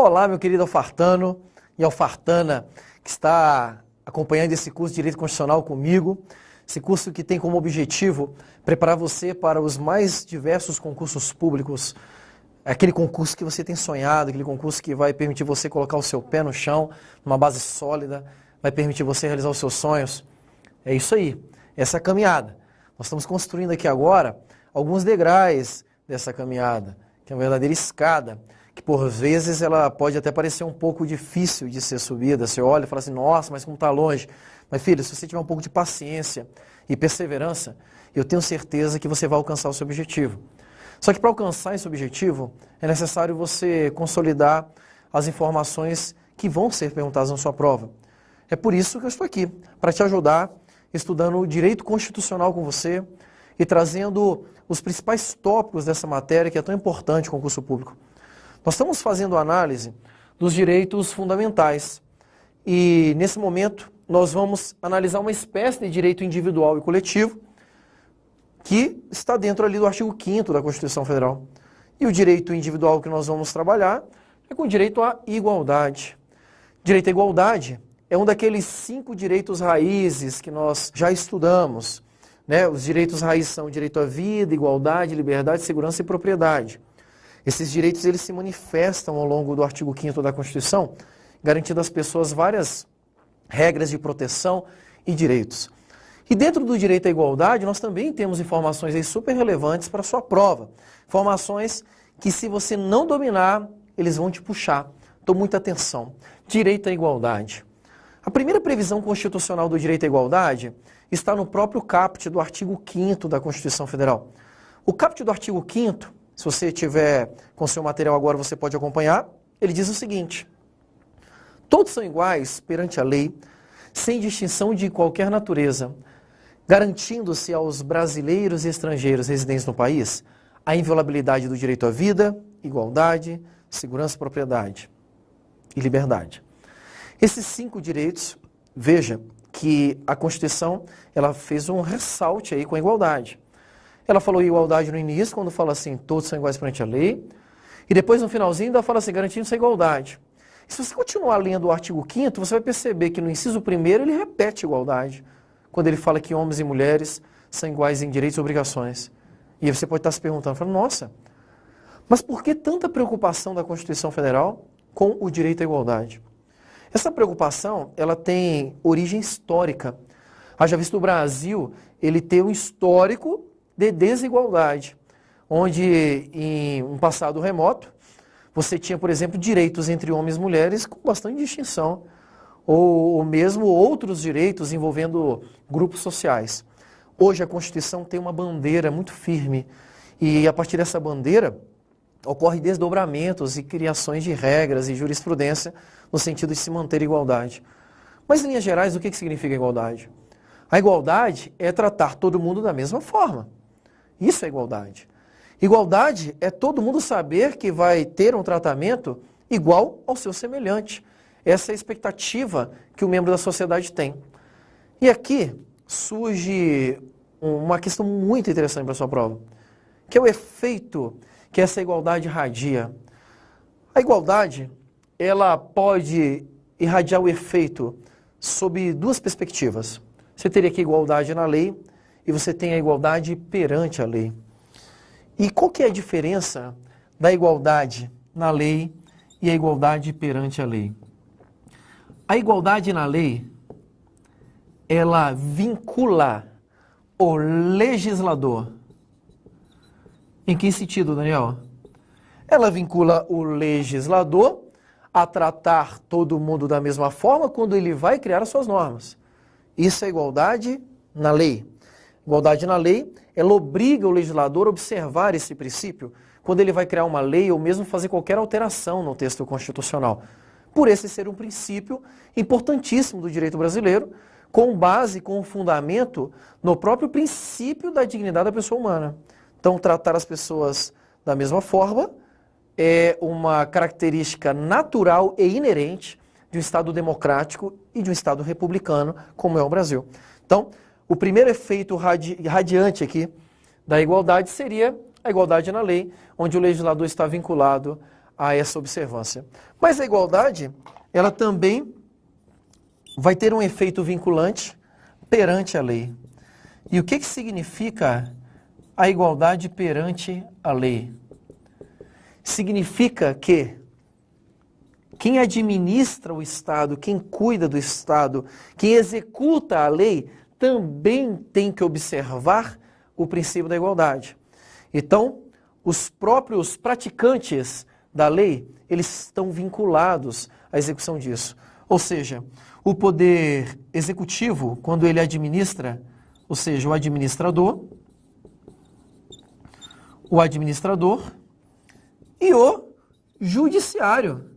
Olá, meu querido alfartano e alfartana que está acompanhando esse curso de Direito Constitucional comigo. Esse curso que tem como objetivo preparar você para os mais diversos concursos públicos. Aquele concurso que você tem sonhado, aquele concurso que vai permitir você colocar o seu pé no chão, numa base sólida, vai permitir você realizar os seus sonhos. É isso aí, essa é a caminhada. Nós estamos construindo aqui agora alguns degraus dessa caminhada, que é uma verdadeira escada, que por vezes ela pode até parecer um pouco difícil de ser subida. Você olha e fala assim, nossa, mas como está longe. Mas filho, se você tiver um pouco de paciência e perseverança, eu tenho certeza que você vai alcançar o seu objetivo. Só que para alcançar esse objetivo, é necessário você consolidar as informações que vão ser perguntadas na sua prova. É por isso que eu estou aqui, para te ajudar, estudando o direito constitucional com você e trazendo os principais tópicos dessa matéria que é tão importante no concurso público. Nós estamos fazendo análise dos direitos fundamentais e, nesse momento, nós vamos analisar uma espécie de direito individual e coletivo que está dentro ali do artigo 5º da Constituição Federal. E o direito individual que nós vamos trabalhar é com o direito à igualdade. Direito à igualdade é um daqueles 5 direitos raízes que nós já estudamos, né? Os direitos raízes são o direito à vida, igualdade, liberdade, segurança e propriedade. Esses direitos eles se manifestam ao longo do artigo 5º da Constituição, garantindo às pessoas várias regras de proteção e direitos. E dentro do direito à igualdade, nós também temos informações aí super relevantes para a sua prova. Informações que, se você não dominar, eles vão te puxar. Então, muita atenção. Direito à igualdade. A primeira previsão constitucional do direito à igualdade está no próprio caput do artigo 5º da Constituição Federal. O caput do artigo 5º, se você tiver com seu material agora, você pode acompanhar, ele diz o seguinte: todos são iguais perante a lei, sem distinção de qualquer natureza, garantindo-se aos brasileiros e estrangeiros residentes no país a inviolabilidade do direito à vida, igualdade, segurança, propriedade e liberdade. Esses 5 direitos, veja que a Constituição ela fez um ressalte aí com a igualdade. Ela falou igualdade no início, quando fala assim, todos são iguais perante a lei, e depois no finalzinho ainda fala assim, garantindo-se a igualdade. E se você continuar lendo o artigo 5º, você vai perceber que no inciso 1º ele repete igualdade, quando ele fala que homens e mulheres são iguais em direitos e obrigações. E aí você pode estar se perguntando, falando, nossa, mas por que tanta preocupação da Constituição Federal com o direito à igualdade? Essa preocupação, ela tem origem histórica. Haja visto o Brasil, ele tem um histórico de desigualdade, onde em um passado remoto, você tinha, por exemplo, direitos entre homens e mulheres com bastante distinção, ou mesmo outros direitos envolvendo grupos sociais. Hoje a Constituição tem uma bandeira muito firme e a partir dessa bandeira ocorrem desdobramentos e criações de regras e jurisprudência no sentido de se manter a igualdade. Mas, em linhas gerais, o que significa igualdade? A igualdade é tratar todo mundo da mesma forma. Isso é igualdade. Igualdade é todo mundo saber que vai ter um tratamento igual ao seu semelhante. Essa é a expectativa que o membro da sociedade tem. E aqui surge uma questão muito interessante para a sua prova, que é o efeito que essa igualdade irradia. A igualdade, ela pode irradiar o efeito sob 2 perspectivas. Você teria aqui igualdade na lei e você tem a igualdade perante a lei. E qual que é a diferença da igualdade na lei e a igualdade perante a lei? A igualdade na lei, ela vincula o legislador. Em que sentido, Daniel? Ela vincula o legislador a tratar todo mundo da mesma forma quando ele vai criar as suas normas. Isso é igualdade na lei. Igualdade na lei, ela obriga o legislador a observar esse princípio quando ele vai criar uma lei ou mesmo fazer qualquer alteração no texto constitucional. Por esse ser um princípio importantíssimo do direito brasileiro, com base, com fundamento no próprio princípio da dignidade da pessoa humana. Então, tratar as pessoas da mesma forma é uma característica natural e inerente de um Estado democrático e de um Estado republicano, como é o Brasil. Então, o primeiro efeito radiante aqui da igualdade seria a igualdade na lei, onde o legislador está vinculado a essa observância. Mas a igualdade, ela também vai ter um efeito vinculante perante a lei. E o que significa a igualdade perante a lei? Significa que quem administra o Estado, quem cuida do Estado, quem executa a lei, também tem que observar o princípio da igualdade. Então, os próprios praticantes da lei, eles estão vinculados à execução disso. Ou seja, o poder executivo, quando ele administra, ou seja, o administrador e o judiciário.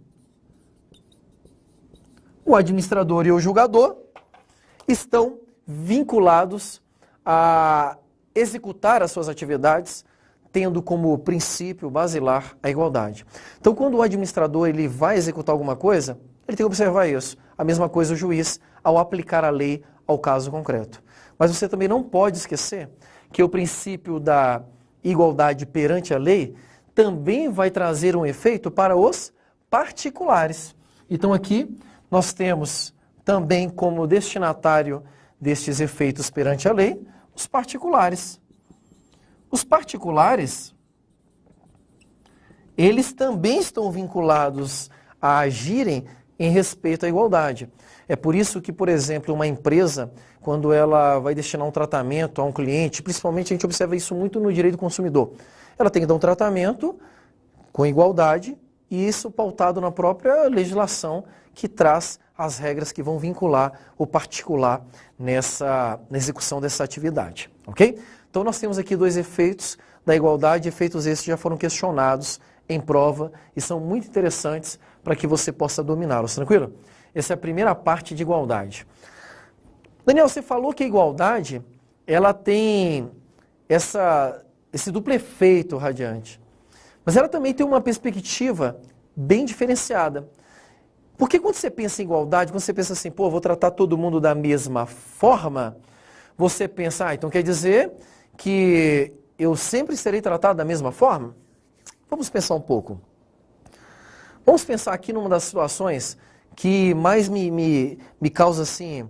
O administrador e o julgador estão vinculados a executar as suas atividades, tendo como princípio basilar a igualdade. Então, quando o administrador ele vai executar alguma coisa, ele tem que observar isso. A mesma coisa o juiz ao aplicar a lei ao caso concreto. Mas você também não pode esquecer que o princípio da igualdade perante a lei também vai trazer um efeito para os particulares. Então aqui nós temos também como destinatário destes efeitos perante a lei os particulares. Os particulares, eles também estão vinculados a agirem em respeito à igualdade. É por isso que, por exemplo, uma empresa, quando ela vai destinar um tratamento a um cliente, principalmente a gente observa isso muito no direito do consumidor, ela tem que dar um tratamento com igualdade e isso pautado na própria legislação que traz as regras que vão vincular o particular na execução dessa atividade, ok? Então nós temos aqui dois efeitos da igualdade, efeitos esses já foram questionados em prova e são muito interessantes para que você possa dominá-los, tranquilo? Essa é a primeira parte de igualdade. Daniel, você falou que a igualdade, ela tem esse duplo efeito radiante, mas ela também tem uma perspectiva bem diferenciada. Porque quando você pensa em igualdade, quando você pensa assim, pô, vou tratar todo mundo da mesma forma, você pensa, então quer dizer que eu sempre serei tratado da mesma forma? Vamos pensar um pouco. Vamos pensar aqui numa das situações que mais me causa assim,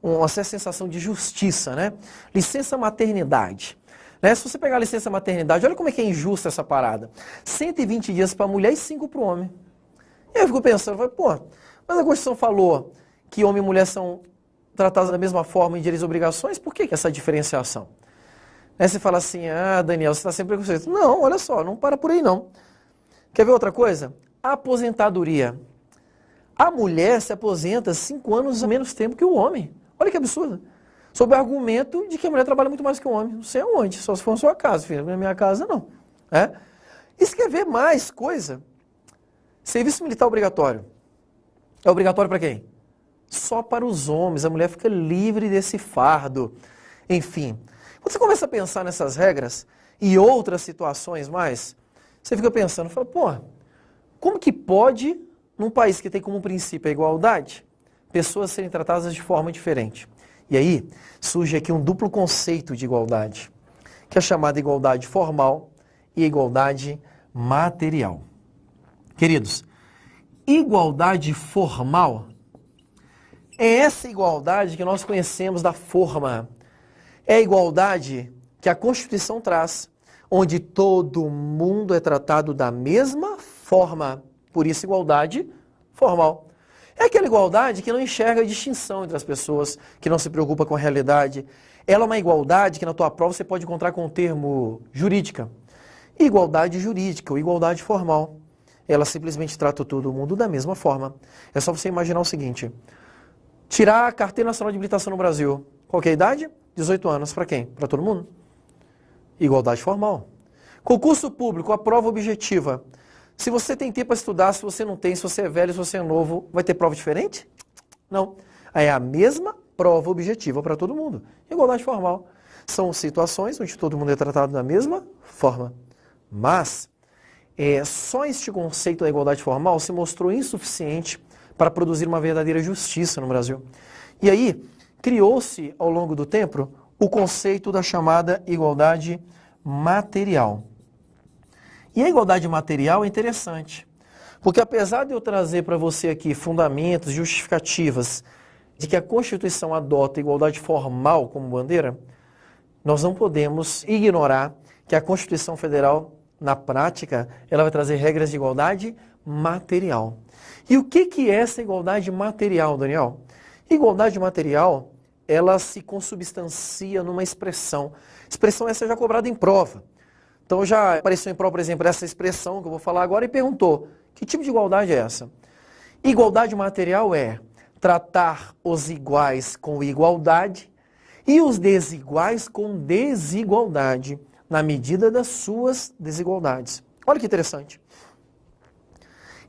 uma certa sensação de justiça, né? Licença maternidade. Né? Se você pegar a licença maternidade, olha como é que é injusta essa parada. 120 dias para a mulher e 5 para o homem. E aí eu fico pensando, pô, mas a Constituição falou que homem e mulher são tratados da mesma forma em direitos e obrigações, por que essa diferenciação? Aí você fala assim, Daniel, você está sem preconceito. Não, olha só, não para por aí não. Quer ver outra coisa? A aposentadoria. A mulher se aposenta 5 anos a menos tempo que o homem. Olha que absurdo. Sob o argumento de que a mulher trabalha muito mais que o homem. Não sei aonde, só se for na sua casa, filha. Na minha casa, não. E se quer ver mais coisa? Serviço militar obrigatório. É obrigatório para quem? Só para os homens. A mulher fica livre desse fardo. Enfim, quando você começa a pensar nessas regras e outras situações mais, você fica pensando, fala, pô, como que pode, num país que tem como princípio a igualdade, pessoas serem tratadas de forma diferente? E aí surge aqui um duplo conceito de igualdade, que é chamada igualdade formal e igualdade material. Queridos, igualdade formal é essa igualdade que nós conhecemos da forma. É a igualdade que a Constituição traz, onde todo mundo é tratado da mesma forma. Por isso, igualdade formal. É aquela igualdade que não enxerga a distinção entre as pessoas, que não se preocupa com a realidade. Ela é uma igualdade que na tua prova você pode encontrar com o termo jurídica. Igualdade jurídica ou igualdade formal. Ela simplesmente trata todo mundo da mesma forma. É só você imaginar o seguinte. Tirar a Carteira Nacional de Habilitação no Brasil. Qual que é a idade? 18 anos. Para quem? Para todo mundo. Igualdade formal. Concurso público, a prova objetiva. Se você tem tempo para estudar, se você não tem, se você é velho, se você é novo, vai ter prova diferente? Não. É a mesma prova objetiva para todo mundo. Igualdade formal. São situações onde todo mundo é tratado da mesma forma. Mas só este conceito da igualdade formal se mostrou insuficiente para produzir uma verdadeira justiça no Brasil. E aí, criou-se ao longo do tempo o conceito da chamada igualdade material. E a igualdade material é interessante, Porque apesar de eu trazer para você aqui fundamentos, justificativas de que a Constituição adota a igualdade formal como bandeira, nós não podemos ignorar que a Constituição Federal, na prática, ela vai trazer regras de igualdade material. E o que é essa igualdade material, Daniel? Igualdade material, ela se consubstancia numa expressão. Expressão essa já cobrada em prova. Então já apareceu em prova, por exemplo, essa expressão que eu vou falar agora e perguntou, que tipo de igualdade é essa? Igualdade material é tratar os iguais com igualdade e os desiguais com desigualdade, na medida das suas desigualdades. Olha que interessante.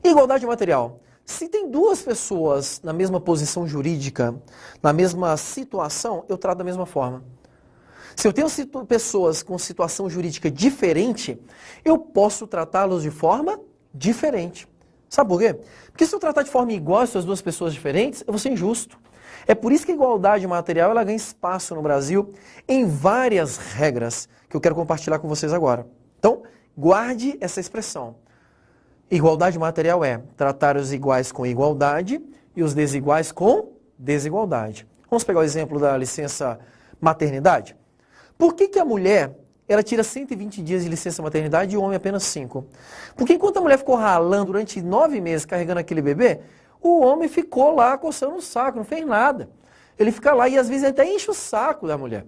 Igualdade material. Se tem duas pessoas na mesma posição jurídica, na mesma situação, eu trato da mesma forma. Se eu tenho pessoas com situação jurídica diferente, eu posso tratá-los de forma diferente. Sabe por quê? Porque se eu tratar de forma igual essas duas pessoas diferentes, eu vou ser injusto. É por isso que a igualdade material ela ganha espaço no Brasil em várias regras que eu quero compartilhar com vocês agora. Então, guarde essa expressão. Igualdade material é tratar os iguais com igualdade e os desiguais com desigualdade. Vamos pegar o exemplo da licença maternidade? Por que a mulher ela tira 120 dias de licença maternidade e o homem apenas 5? Porque enquanto a mulher ficou ralando durante 9 meses carregando aquele bebê, o homem ficou lá coçando o saco, não fez nada. Ele fica lá e às vezes até enche o saco da mulher.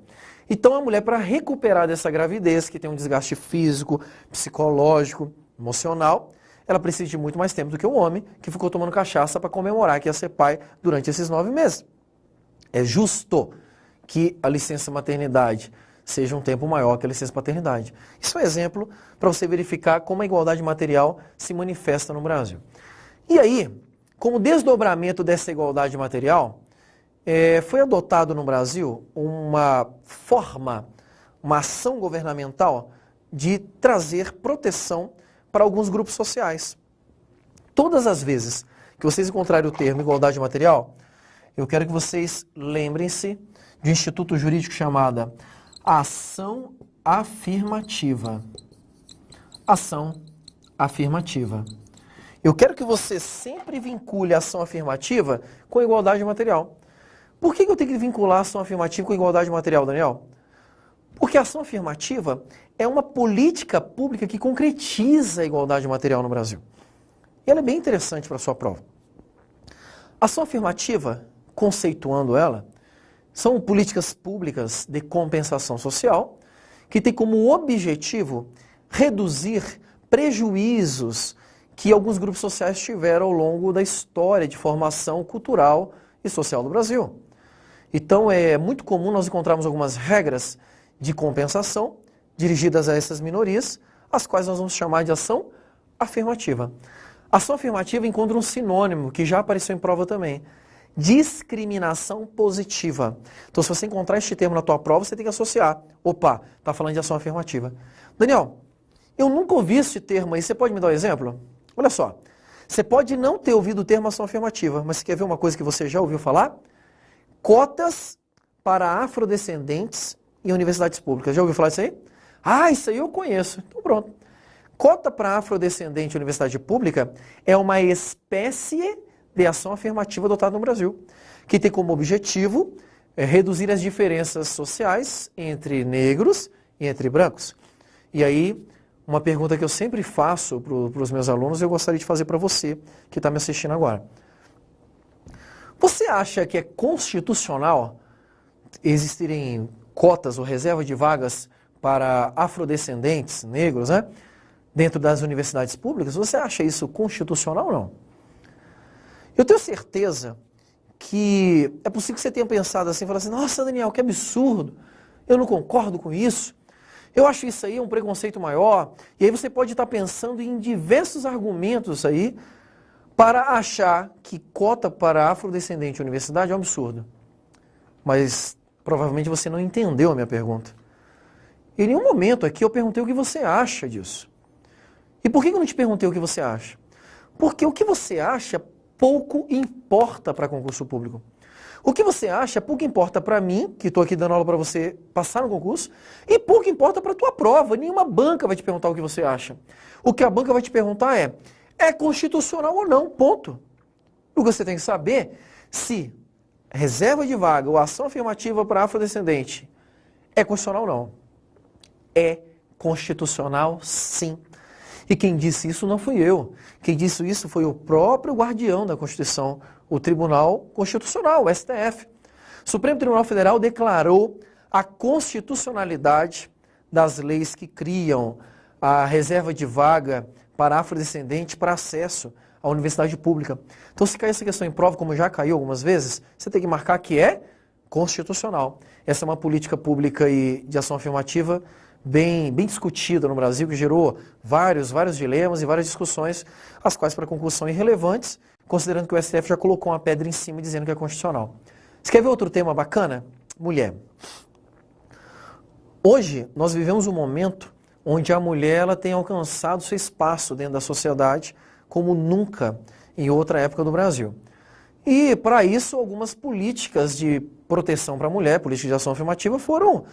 Então a mulher, para recuperar dessa gravidez, que tem um desgaste físico, psicológico, emocional, ela precisa de muito mais tempo do que o homem, que ficou tomando cachaça para comemorar que ia ser pai durante esses 9 meses. É justo que a licença maternidade seja um tempo maior que a licença paternidade. Isso é um exemplo para você verificar como a igualdade material se manifesta no Brasil. E aí, como desdobramento dessa igualdade material, foi adotado no Brasil uma forma, uma ação governamental de trazer proteção para alguns grupos sociais. Todas as vezes que vocês encontrarem o termo igualdade material, eu quero que vocês lembrem-se de um instituto jurídico chamado ação afirmativa. Ação afirmativa. Eu quero que você sempre vincule a ação afirmativa com igualdade material. Por que eu tenho que vincular a ação afirmativa com igualdade material, Daniel? Porque a ação afirmativa é uma política pública que concretiza a igualdade material no Brasil. E ela é bem interessante para a sua prova. A ação afirmativa, conceituando ela, são políticas públicas de compensação social que tem como objetivo reduzir prejuízos que alguns grupos sociais tiveram ao longo da história de formação cultural e social do Brasil. Então é muito comum nós encontrarmos algumas regras de compensação dirigidas a essas minorias, as quais nós vamos chamar de ação afirmativa. Ação afirmativa encontra um sinônimo que já apareceu em prova também. Discriminação positiva. Então, se você encontrar este termo na tua prova, você tem que associar. Opa, está falando de ação afirmativa. Daniel, eu nunca ouvi esse termo aí. Você pode me dar um exemplo? Olha só. Você pode não ter ouvido o termo ação afirmativa, mas você quer ver uma coisa que você já ouviu falar? Cotas para afrodescendentes em universidades públicas. Já ouviu falar disso aí? Ah, isso aí eu conheço. Então, pronto. Cota para afrodescendente em universidade pública é uma espécie de ação afirmativa adotada no Brasil, que tem como objetivo reduzir as diferenças sociais entre negros e entre brancos. E aí, uma pergunta que eu sempre faço para os meus alunos, eu gostaria de fazer para você, que está me assistindo agora. Você acha que é constitucional existirem cotas ou reserva de vagas para afrodescendentes, negros, né, dentro das universidades públicas? Você acha isso constitucional ou não? Eu tenho certeza que é possível que você tenha pensado assim, falar assim, nossa, Daniel, que absurdo, eu não concordo com isso, eu acho isso aí um preconceito maior, e aí você pode estar pensando em diversos argumentos aí para achar que cota para afrodescendente em universidade é um absurdo. Mas provavelmente você não entendeu a minha pergunta. Em nenhum momento aqui eu perguntei o que você acha disso. E por que eu não te perguntei o que você acha? Porque o que você acha pouco importa para concurso público. O que você acha pouco importa para mim, que estou aqui dando aula para você passar no concurso, e pouco importa para a tua prova. Nenhuma banca vai te perguntar o que você acha. O que a banca vai te perguntar é, é constitucional ou não, ponto. O que você tem que saber se reserva de vaga ou ação afirmativa para afrodescendente é constitucional ou não. É constitucional, sim. E quem disse isso não fui eu. Quem disse isso foi o próprio guardião da Constituição, o Tribunal Constitucional, o STF. O Supremo Tribunal Federal declarou a constitucionalidade das leis que criam a reserva de vaga para afrodescendente para acesso à universidade pública. Então, se cair essa questão em prova, como já caiu algumas vezes, você tem que marcar que é constitucional. Essa é uma política pública e de ação afirmativa bem discutida no Brasil, que gerou vários dilemas e várias discussões, as quais para conclusão são irrelevantes, considerando que o STF já colocou uma pedra em cima dizendo que é constitucional. Você quer ver outro tema bacana? Mulher. Hoje, nós vivemos um momento onde a mulher ela tem alcançado seu espaço dentro da sociedade como nunca em outra época do Brasil. E, para isso, algumas políticas de proteção para a mulher, políticas de ação afirmativa, foram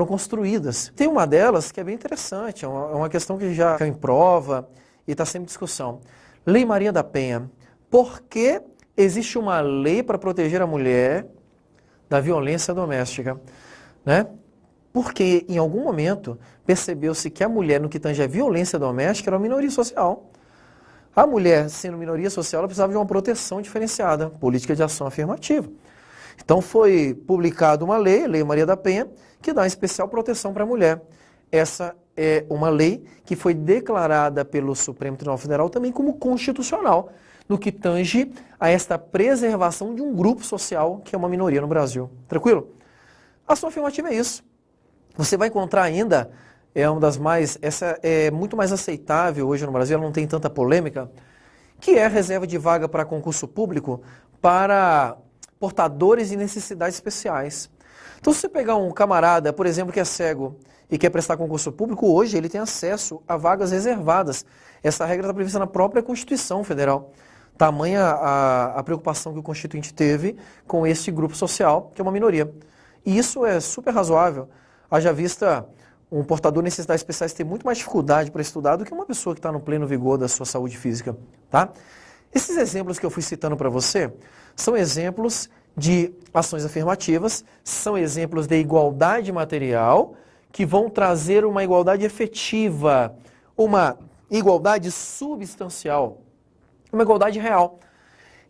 construídas. Tem uma delas que é bem interessante, é uma questão que já caiu em prova e está sempre em discussão. Lei Maria da Penha. Por que existe uma lei para proteger a mulher da violência doméstica? Né? Porque, em algum momento, percebeu-se que a mulher, no que tange a violência doméstica, era uma minoria social. A mulher, sendo minoria social, ela precisava de uma proteção diferenciada, política de ação afirmativa. Então foi publicada uma lei, Lei Maria da Penha, que dá especial proteção para a mulher. Essa é uma lei que foi declarada pelo Supremo Tribunal Federal também como constitucional, no que tange a esta preservação de um grupo social que é uma minoria no Brasil. Tranquilo? A ação afirmativa é isso. Você vai encontrar ainda... essa é muito mais aceitável hoje no Brasil, ela não tem tanta polêmica, que é a reserva de vaga para concurso público para portadores de necessidades especiais. Então, se você pegar um camarada, por exemplo, que é cego e quer prestar concurso público, hoje ele tem acesso a vagas reservadas. Essa regra está prevista na própria Constituição Federal. Tamanha a preocupação que o Constituinte teve com esse grupo social, que é uma minoria. E isso é super razoável, haja vista... Um portador de necessidades especiais tem muito mais dificuldade para estudar do que uma pessoa que está no pleno vigor da sua saúde física, tá? Esses exemplos que eu fui citando para você são exemplos de ações afirmativas, são exemplos de igualdade material que vão trazer uma igualdade efetiva, uma igualdade substancial, uma igualdade real.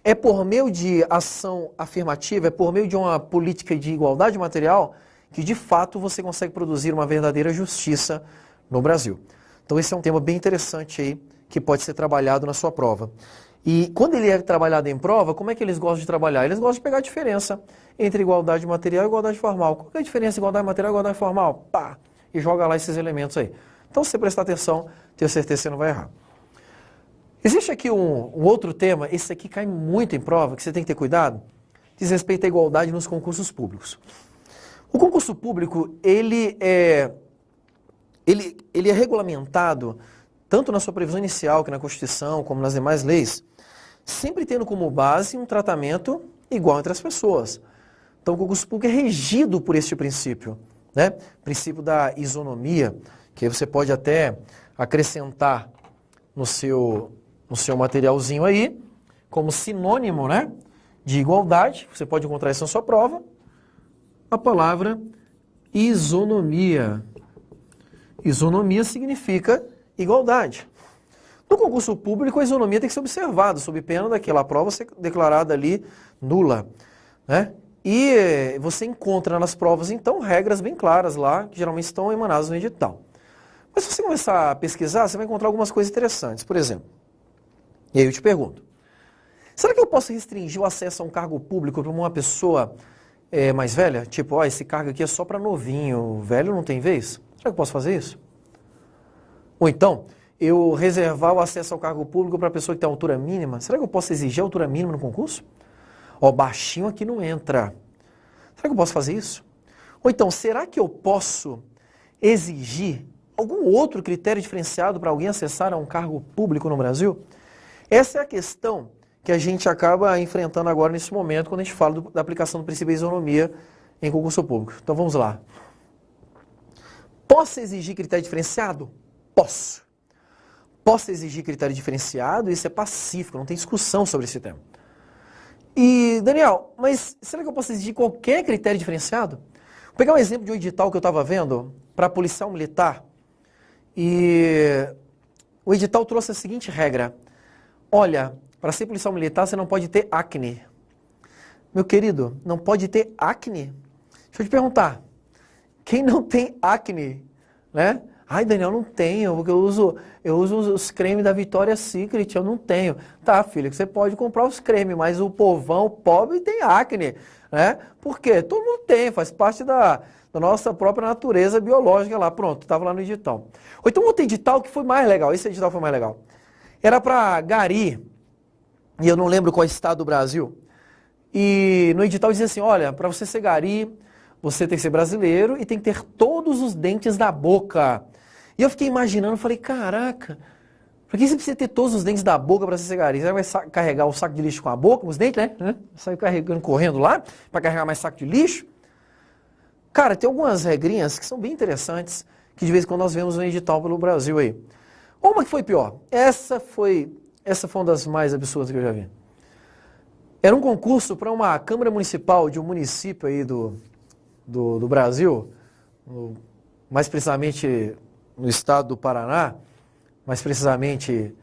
É por meio de ação afirmativa, é por meio de uma política de igualdade material que de fato você consegue produzir uma verdadeira justiça no Brasil. Então esse é um tema bem interessante aí, que pode ser trabalhado na sua prova. E quando ele é trabalhado em prova, como é que eles gostam de trabalhar? Eles gostam de pegar a diferença entre igualdade material e igualdade formal. Qual é a diferença entre igualdade material e igualdade formal? Pá! E joga lá esses elementos aí. Então se você prestar atenção, tenho certeza que você não vai errar. Existe aqui um outro tema, esse aqui cai muito em prova, que você tem que ter cuidado, diz respeito à igualdade nos concursos públicos. O concurso público, ele é regulamentado, tanto na sua previsão inicial, que é na Constituição, como nas demais leis, sempre tendo como base um tratamento igual entre as pessoas. Então, o concurso público é regido por este princípio, né? Princípio da isonomia, que aí você pode até acrescentar no seu materialzinho aí, como sinônimo, né, de igualdade. Você pode encontrar isso na sua prova. A palavra isonomia. Isonomia significa igualdade. No concurso público, a isonomia tem que ser observada, sob pena daquela prova ser declarada ali nula, né? E você encontra nas provas, então, regras bem claras lá, que geralmente estão emanadas no edital. Mas se você começar a pesquisar, você vai encontrar algumas coisas interessantes. Por exemplo, e aí eu te pergunto, será que eu posso restringir o acesso a um cargo público para uma pessoa mais velha? Tipo, esse cargo aqui é só para novinho, velho não tem vez? Será que eu posso fazer isso? Ou então, eu reservar o acesso ao cargo público para a pessoa que tem altura mínima? Será que eu posso exigir altura mínima no concurso? Baixinho aqui não entra. Será que eu posso fazer isso? Ou então, será que eu posso exigir algum outro critério diferenciado para alguém acessar a um cargo público no Brasil? Essa é a questão que a gente acaba enfrentando agora nesse momento, quando a gente fala da aplicação do princípio da isonomia em concurso público. Então vamos lá. Posso exigir critério diferenciado? Posso. possa exigir critério diferenciado, isso é pacífico, não tem discussão sobre esse tema. E, Daniel, mas será que eu posso exigir qualquer critério diferenciado? Vou pegar um exemplo de um edital que eu estava vendo para policial militar. E o edital trouxe a seguinte regra. Olha, para ser policial militar você não pode ter acne. Meu querido, não pode ter acne? Deixa eu te perguntar. Quem não tem acne, né? Ai, Daniel, não tenho, porque eu uso os cremes da Victoria's Secret, eu não tenho. Tá, filho, você pode comprar os cremes, mas o povão, o pobre, tem acne, né? Por quê? Todo mundo tem, faz parte da nossa própria natureza biológica lá. Pronto, estava lá no edital. Ou então outro edital que foi mais legal, esse edital foi mais legal. Era para gari, e eu não lembro qual estado do Brasil, e no edital dizia assim, olha, para você ser gari, você tem que ser brasileiro e tem que ter todos os dentes da boca. E eu fiquei imaginando, falei, caraca, por que você precisa ter todos os dentes da boca para ser gari? Você vai carregar o saco de lixo com a boca, os dentes, né? Saiu carregando, correndo lá, para carregar mais saco de lixo. Cara, tem algumas regrinhas que são bem interessantes, que de vez em quando nós vemos no edital pelo Brasil aí. Uma que foi pior, essa foi uma das mais absurdas que eu já vi. Era um concurso para uma Câmara Municipal de um município aí do Brasil, mais precisamente no estado do Paraná, mais precisamente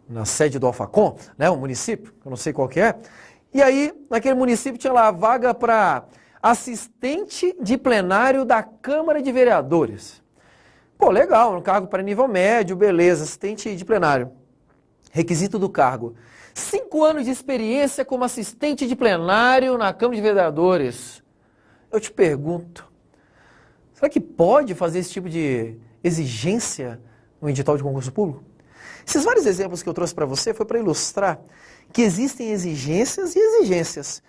na sede do Alfacom, né, um município, eu não sei qual que é. E aí, naquele município tinha lá a vaga para assistente de plenário da Câmara de Vereadores. Pô, legal, um cargo para nível médio, beleza, assistente de plenário. Requisito do cargo: 5 anos de experiência como assistente de plenário na Câmara de Vereadores. Eu te pergunto, será que pode fazer esse tipo de exigência no edital de concurso público? Esses vários exemplos que eu trouxe para você foi para ilustrar que existem exigências e exigências.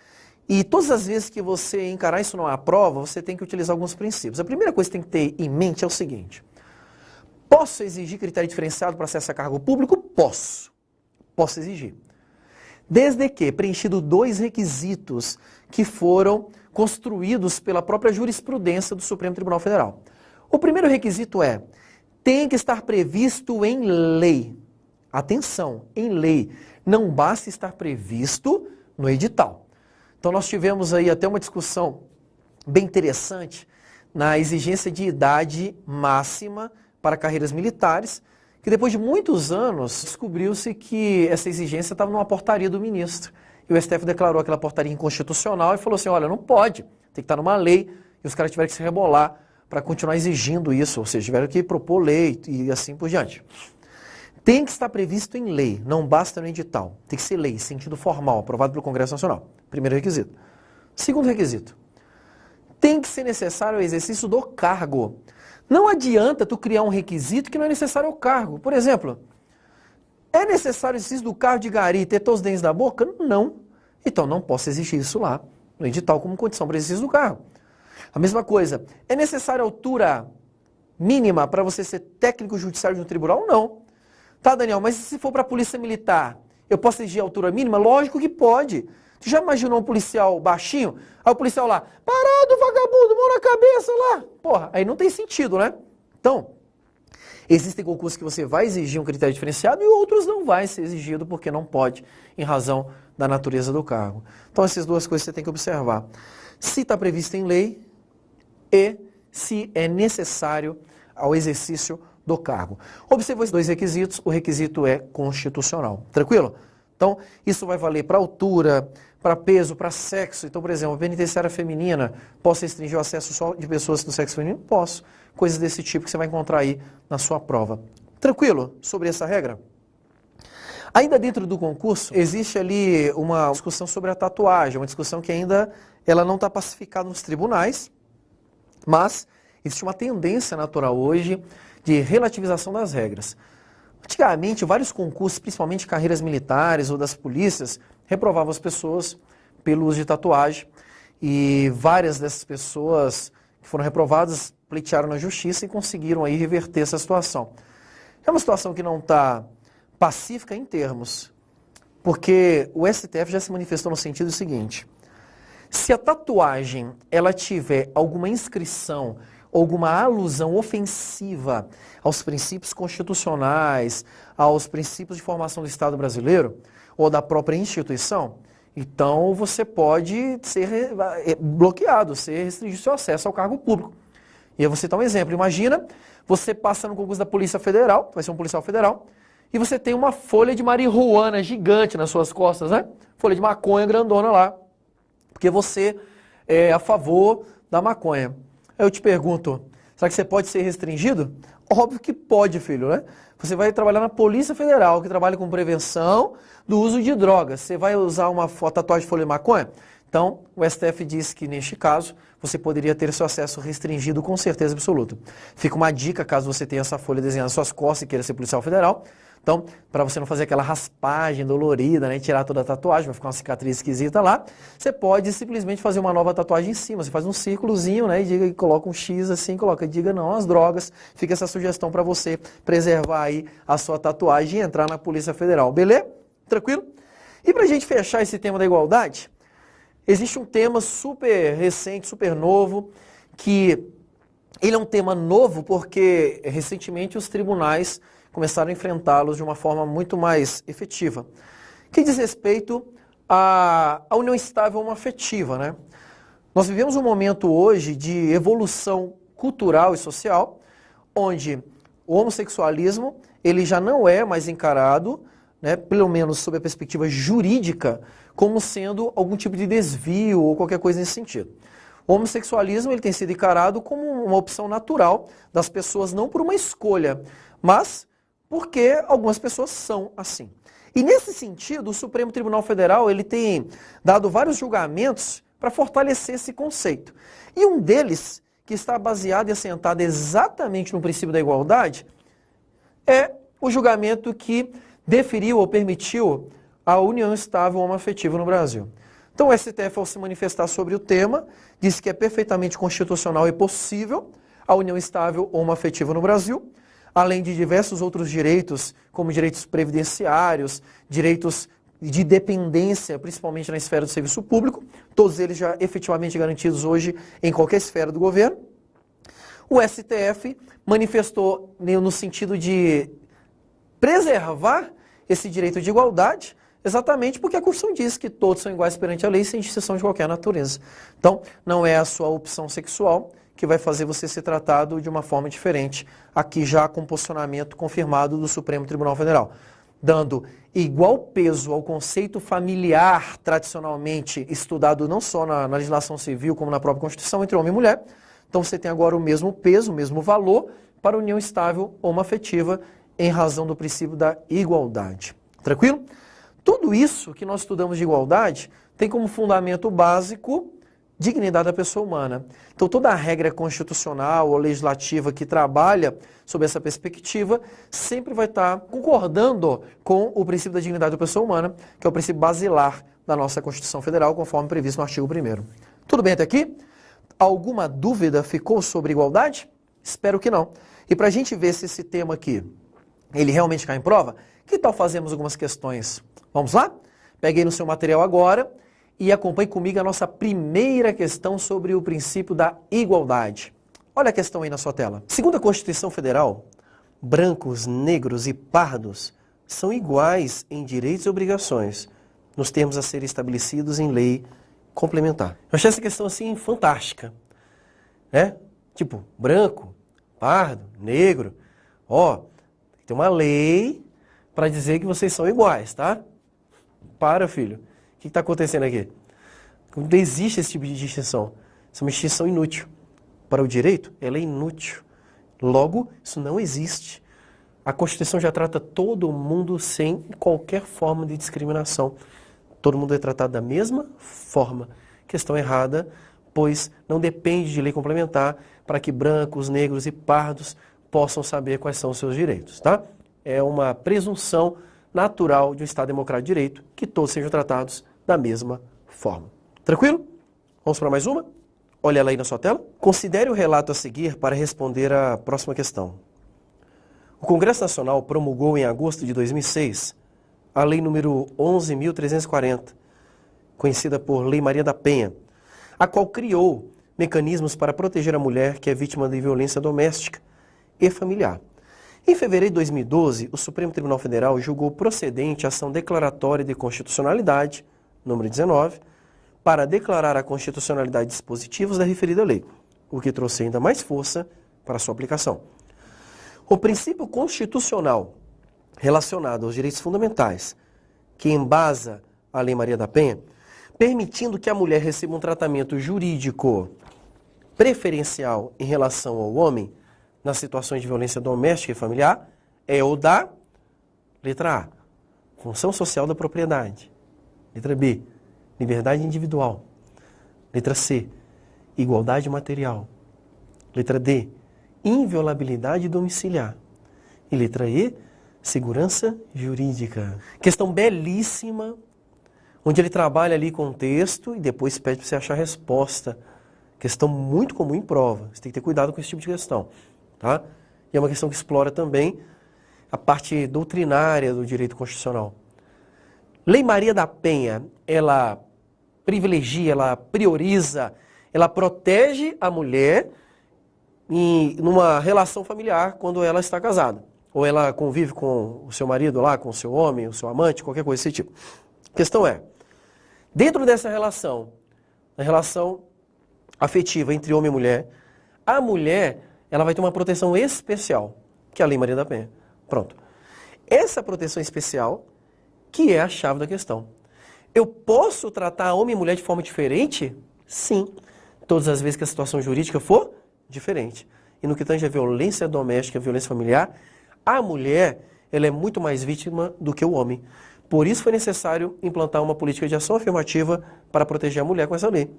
E todas as vezes que você encarar isso numa prova, você tem que utilizar alguns princípios. A primeira coisa que você tem que ter em mente é o seguinte: posso exigir critério diferenciado para acesso a cargo público? Posso. Posso exigir. Desde que preenchido 2 requisitos que foram construídos pela própria jurisprudência do Supremo Tribunal Federal. O primeiro requisito é: tem que estar previsto em lei. Atenção, em lei. Não basta estar previsto no edital. Então nós tivemos aí até uma discussão bem interessante na exigência de idade máxima para carreiras militares, que depois de muitos anos descobriu-se que essa exigência estava numa portaria do ministro. E o STF declarou aquela portaria inconstitucional e falou assim, olha, não pode, tem que estar numa lei, e os caras tiveram que se rebolar para continuar exigindo isso, ou seja, tiveram que propor lei e assim por diante. Tem que estar previsto em lei, não basta no edital. Tem que ser lei, sentido formal, aprovado pelo Congresso Nacional. Primeiro requisito. Segundo requisito. Tem que ser necessário o exercício do cargo. Não adianta tu criar um requisito que não é necessário ao cargo. Por exemplo, é necessário o exercício do cargo de gari e ter todos os dentes da boca? Não. Então não posso exigir isso lá no edital como condição para o exercício do cargo. A mesma coisa, é necessária a altura mínima para você ser técnico judiciário de um tribunal? Não. Tá, Daniel, mas se for para a polícia militar, eu posso exigir a altura mínima? Lógico que pode. Tu já imaginou um policial baixinho? Aí o policial lá, parado, vagabundo, mão na cabeça lá. Porra, aí não tem sentido, né? Então, existem concursos que você vai exigir um critério diferenciado e outros não vai ser exigido porque não pode, em razão da natureza do cargo. Então, essas duas coisas você tem que observar. Se está previsto em lei e se é necessário ao exercício do cargo. Observe esses 2 requisitos, o requisito é constitucional. Tranquilo? Então, isso vai valer para altura, para peso, para sexo. Então, por exemplo, a penitenciária feminina, posso restringir o acesso só de pessoas do sexo feminino? Posso. Coisas desse tipo que você vai encontrar aí na sua prova. Tranquilo sobre essa regra? Ainda dentro do concurso, existe ali uma discussão sobre a tatuagem, uma discussão que ainda ela não está pacificada nos tribunais, mas existe uma tendência natural hoje de relativização das regras. Antigamente, vários concursos, principalmente carreiras militares ou das polícias, reprovavam as pessoas pelo uso de tatuagem e várias dessas pessoas que foram reprovadas pleitearam na justiça e conseguiram aí reverter essa situação. É uma situação que não está pacífica em termos, porque o STF já se manifestou no sentido seguinte: se a tatuagem ela tiver alguma inscrição alguma alusão ofensiva aos princípios constitucionais, aos princípios de formação do Estado brasileiro ou da própria instituição, então você pode ser bloqueado, ser restringido seu acesso ao cargo público. E eu vou citar um exemplo. Imagina, você passa no concurso da Polícia Federal, vai ser um policial federal, e você tem uma folha de marihuana gigante nas suas costas, né? Folha de maconha grandona lá, porque você é a favor da maconha. Aí eu te pergunto, será que você pode ser restringido? Óbvio que pode, filho, né? Você vai trabalhar na Polícia Federal, que trabalha com prevenção do uso de drogas. Você vai usar uma tatuagem de folha de maconha? Então, o STF diz que, neste caso, você poderia ter seu acesso restringido com certeza absoluta. Fica uma dica, caso você tenha essa folha desenhada nas suas costas e queira ser policial federal. Então, para você não fazer aquela raspagem dolorida, né, tirar toda a tatuagem, vai ficar uma cicatriz esquisita lá, você pode simplesmente fazer uma nova tatuagem em cima. Você faz um círculozinho, né, e coloca um X assim, diga não às drogas. Fica essa sugestão para você preservar aí a sua tatuagem e entrar na Polícia Federal. Beleza? Tranquilo? E para a gente fechar esse tema da igualdade, existe um tema super recente, super novo, que ele é um tema novo porque recentemente os tribunais começaram a enfrentá-los de uma forma muito mais efetiva, que diz respeito à união estável homoafetiva, né? Nós vivemos um momento hoje de evolução cultural e social, onde o homossexualismo ele já não é mais encarado, né, pelo menos sob a perspectiva jurídica, como sendo algum tipo de desvio ou qualquer coisa nesse sentido. O homossexualismo ele tem sido encarado como uma opção natural das pessoas, não por uma escolha, mas porque algumas pessoas são assim. E nesse sentido, o Supremo Tribunal Federal ele tem dado vários julgamentos para fortalecer esse conceito. E um deles, que está baseado e assentado exatamente no princípio da igualdade, é o julgamento que deferiu ou permitiu a união estável homoafetiva no Brasil. Então o STF, ao se manifestar sobre o tema, disse que é perfeitamente constitucional e possível a união estável homoafetiva no Brasil, além de diversos outros direitos, como direitos previdenciários, direitos de dependência, principalmente na esfera do serviço público, todos eles já efetivamente garantidos hoje em qualquer esfera do governo. O STF manifestou no sentido de preservar esse direito de igualdade, exatamente porque a Constituição diz que todos são iguais perante a lei sem distinção de qualquer natureza. Então, não é a sua opção sexual que vai fazer você ser tratado de uma forma diferente, aqui já com posicionamento confirmado do Supremo Tribunal Federal, dando igual peso ao conceito familiar tradicionalmente estudado não só na legislação civil como na própria Constituição entre homem e mulher. Então você tem agora o mesmo peso, o mesmo valor para a união estável homoafetiva em razão do princípio da igualdade. Tranquilo? Tudo isso que nós estudamos de igualdade tem como fundamento básico dignidade da pessoa humana. Então toda a regra constitucional ou legislativa que trabalha sob essa perspectiva sempre vai estar concordando com o princípio da dignidade da pessoa humana, que é o princípio basilar da nossa Constituição Federal, conforme previsto no artigo 1º. Tudo bem até aqui? Alguma dúvida ficou sobre igualdade? Espero que não. E para a gente ver se esse tema aqui, ele realmente cai em prova, que tal fazermos algumas questões? Vamos lá? Peguei no seu material agora e acompanhe comigo a nossa primeira questão sobre o princípio da igualdade. Olha a questão aí na sua tela. Segundo a Constituição Federal, brancos, negros e pardos são iguais em direitos e obrigações, nos termos a serem estabelecidos em lei complementar. Eu achei essa questão assim fantástica, né? Tipo, branco, pardo, negro, tem uma lei para dizer que vocês são iguais, tá? Para, filho. O que está acontecendo aqui? Não existe esse tipo de distinção. Isso é uma distinção inútil. Para o direito, ela é inútil. Logo, isso não existe. A Constituição já trata todo mundo sem qualquer forma de discriminação. Todo mundo é tratado da mesma forma. Questão errada, pois não depende de lei complementar para que brancos, negros e pardos possam saber quais são os seus direitos, tá? É uma presunção natural de um Estado democrático de direito que todos sejam tratados da mesma forma. Tranquilo? Vamos para mais uma? Olha ela aí na sua tela. Considere o relato a seguir para responder à próxima questão. O Congresso Nacional promulgou em agosto de 2006 a Lei número 11.340, conhecida por Lei Maria da Penha, a qual criou, mecanismos para proteger a mulher que é vítima de violência doméstica e familiar. Em fevereiro de 2012, o Supremo Tribunal Federal julgou procedente a ação declaratória de constitucionalidade, número 19, para declarar a constitucionalidade de dispositivos da referida lei, o que trouxe ainda mais força para sua aplicação. O princípio constitucional relacionado aos direitos fundamentais, que embasa a Lei Maria da Penha, permitindo que a mulher receba um tratamento jurídico preferencial em relação ao homem nas situações de violência doméstica e familiar, é o da letra A, função social da propriedade. Letra B, liberdade individual. Letra C, igualdade material. Letra D, inviolabilidade domiciliar. E letra E, segurança jurídica. Questão belíssima, onde ele trabalha ali com o texto e depois pede para você achar a resposta. Questão muito comum em prova. Você tem que ter cuidado com esse tipo de questão. Tá? E é uma questão que explora também a parte doutrinária do direito constitucional. Lei Maria da Penha, ela privilegia, ela prioriza, ela protege a mulher numa relação familiar quando ela está casada. Ou ela convive com o seu marido lá, com o seu homem, o seu amante, qualquer coisa desse tipo. A questão é, dentro dessa relação, a relação afetiva entre homem e mulher, a mulher ela vai ter uma proteção especial, que é a Lei Maria da Penha. Pronto. Essa proteção especial que é a chave da questão. Eu posso tratar homem e mulher de forma diferente? Sim. Todas as vezes que a situação jurídica for diferente. E no que tange a violência doméstica, a violência familiar, a mulher ela é muito mais vítima do que o homem. Por isso foi necessário implantar uma política de ação afirmativa para proteger a mulher com essa lei.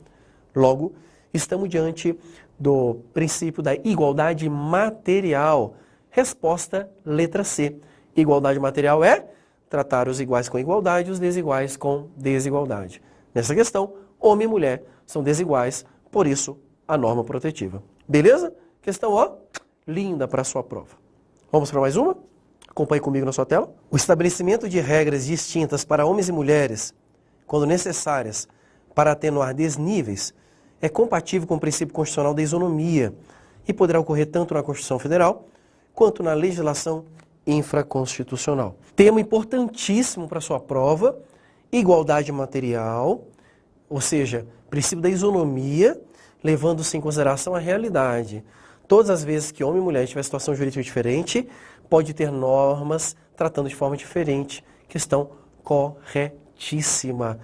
Logo, estamos diante do princípio da igualdade material. Resposta, letra C. Igualdade material é tratar os iguais com igualdade e os desiguais com desigualdade. Nessa questão, homem e mulher são desiguais, por isso a norma protetiva. Beleza? Questão, ó, linda para a sua prova. Vamos para mais uma? Acompanhe comigo na sua tela. O estabelecimento de regras distintas para homens e mulheres, quando necessárias para atenuar desníveis, é compatível com o princípio constitucional da isonomia e poderá ocorrer tanto na Constituição Federal quanto na legislação infraconstitucional. Tema importantíssimo para a sua prova, igualdade material, ou seja, princípio da isonomia, levando-se em consideração a realidade. Todas as vezes que homem e mulher tiver situação jurídica diferente, pode ter normas tratando de forma diferente. Questão corretíssima.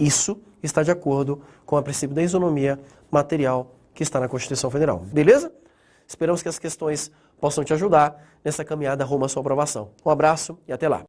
Isso está de acordo com o princípio da isonomia material que está na Constituição Federal. Beleza? Esperamos que as questões possam te ajudar nessa caminhada rumo à sua aprovação. Um abraço e até lá.